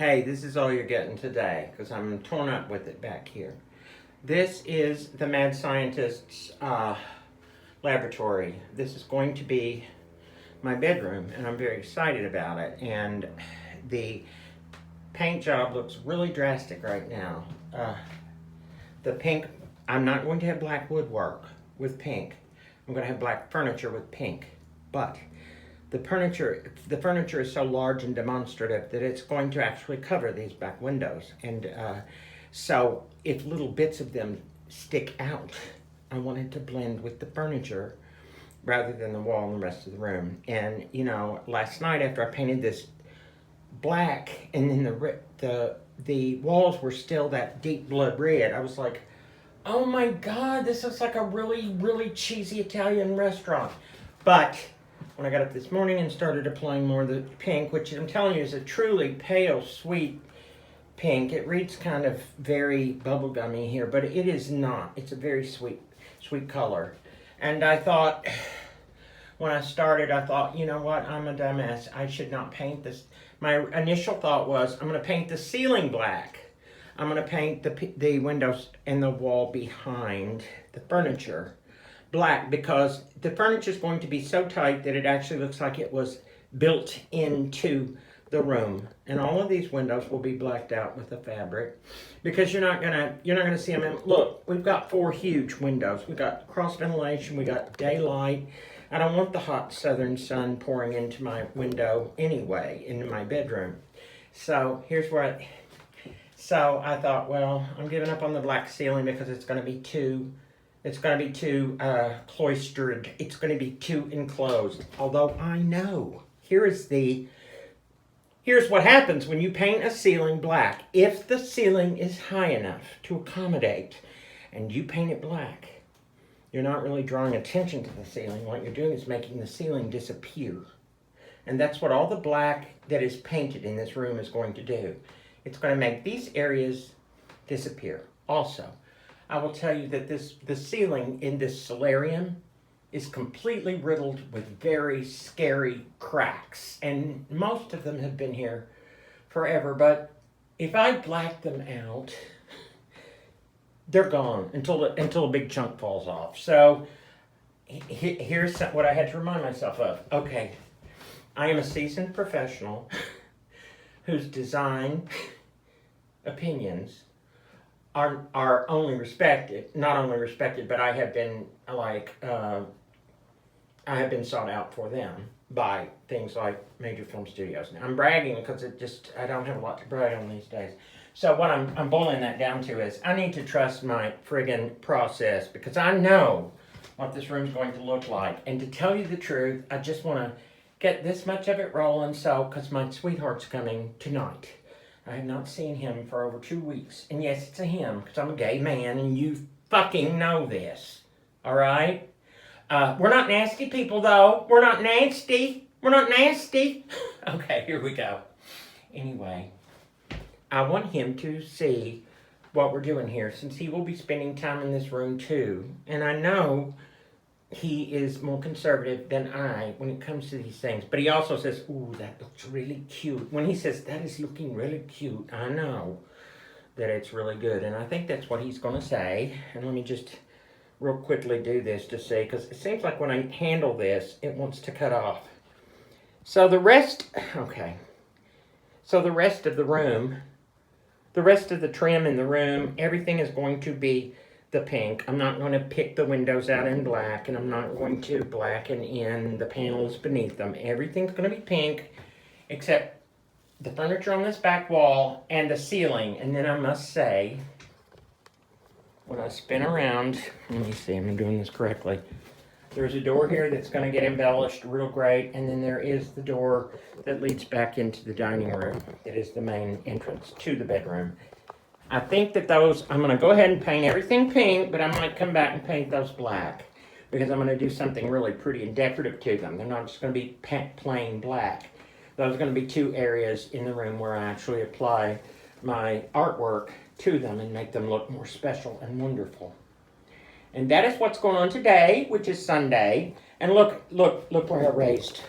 Hey, this is all you're getting today because I'm torn up with it back here. This is the Mad Scientist's laboratory. This is going to be my bedroom, and I'm very excited about it. And the paint job looks really drastic right now. The pink, I'm not going to have black woodwork with pink. I'm going to have black furniture with pink. But the furniture is so large and demonstrative that it's going to actually cover these back windows. And so if little bits of them stick out, I want it to blend with the furniture rather than the wall and the rest of the room. And you know, last night after I painted this black and then the walls were still that deep blood red, I was like, oh my God, this looks like a really, really cheesy Italian restaurant. But when I got up this morning and started applying more of the pink, which I'm telling you is a truly pale, sweet pink. It reads kind of very bubblegummy here, but it is not. It's a very sweet color. And I thought, when I started, I thought, you know what, I'm a dumbass. I should not paint this. My initial thought was, I'm going to paint the ceiling black. I'm going to paint the windows and the wall behind the furniture black, because the furniture is going to be so tight that it actually looks like it was built into the room. And all of these windows will be blacked out with the fabric, because you're not gonna see them. Look, we've got 4 huge windows. We've got cross ventilation. We got daylight. I don't want the hot southern sun pouring into my window anyway, into my bedroom. So here's where I thought, well, I'm giving up on the black ceiling because it's going to be too cloistered. It's going to be too enclosed. Although I know, here's what happens when you paint a ceiling black. If the ceiling is high enough to accommodate and you paint it black, you're not really drawing attention to the ceiling. What you're doing is making the ceiling disappear. And that's what all the black that is painted in this room is going to do. It's going to make these areas disappear. Also, I will tell you that the ceiling in this solarium is completely riddled with very scary cracks. And most of them have been here forever. But if I black them out, they're gone until a big chunk falls off. So here's what I had to remind myself of. Okay, I am a seasoned professional whose design opinions are only respected, not only respected, but I have been sought out for them by things like major film studios. Now, I'm bragging because I don't have a lot to brag on these days. So what I'm boiling that down to is I need to trust my friggin' process, because I know what this room's going to look like. And to tell you the truth, I just want to get this much of it rolling, because my sweetheart's coming tonight. I have not seen him for over 2 weeks. And yes, it's a him, because I'm a gay man, and you fucking know this. All right? We're not nasty people, though. We're not nasty. We're not nasty. Okay, here we go. Anyway, I want him to see what we're doing here, since he will be spending time in this room, too. And I know he is more conservative than I when it comes to these things. But he also says, ooh, that looks really cute. When he says, that is looking really cute, I know that it's really good. And I think that's what he's going to say. And let me just real quickly do this to see, because it seems like when I handle this, it wants to cut off. So the rest of the room, the rest of the trim in the room, everything is going to be the pink. I'm not going to pick the windows out in black, and I'm not going to blacken in the panels beneath them. Everything's going to be pink, except the furniture on this back wall and the ceiling. And then I must say, when I spin around, let me see, I'm doing this correctly. There's a door here that's going to get embellished real great, and then there is the door that leads back into the dining room. It is the main entrance to the bedroom. I think that I'm going to go ahead and paint everything pink, but I might come back and paint those black, because I'm going to do something really pretty and decorative to them. They're not just going to be plain black. Those are going to be 2 areas in the room where I actually apply my artwork to them and make them look more special and wonderful. And that is what's going on today, which is Sunday. And look where I raised.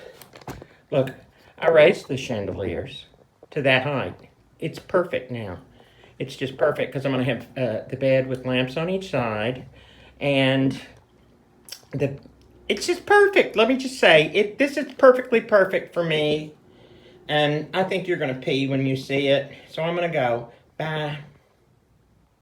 Look, I raised the chandeliers to that height. it's perfect now. It's just perfect because I'm going to have the bed with lamps on each side, and it's just perfect. Let me just say, this is perfectly perfect for me, and I think you're going to pee when you see it. So I'm going to go. Bye.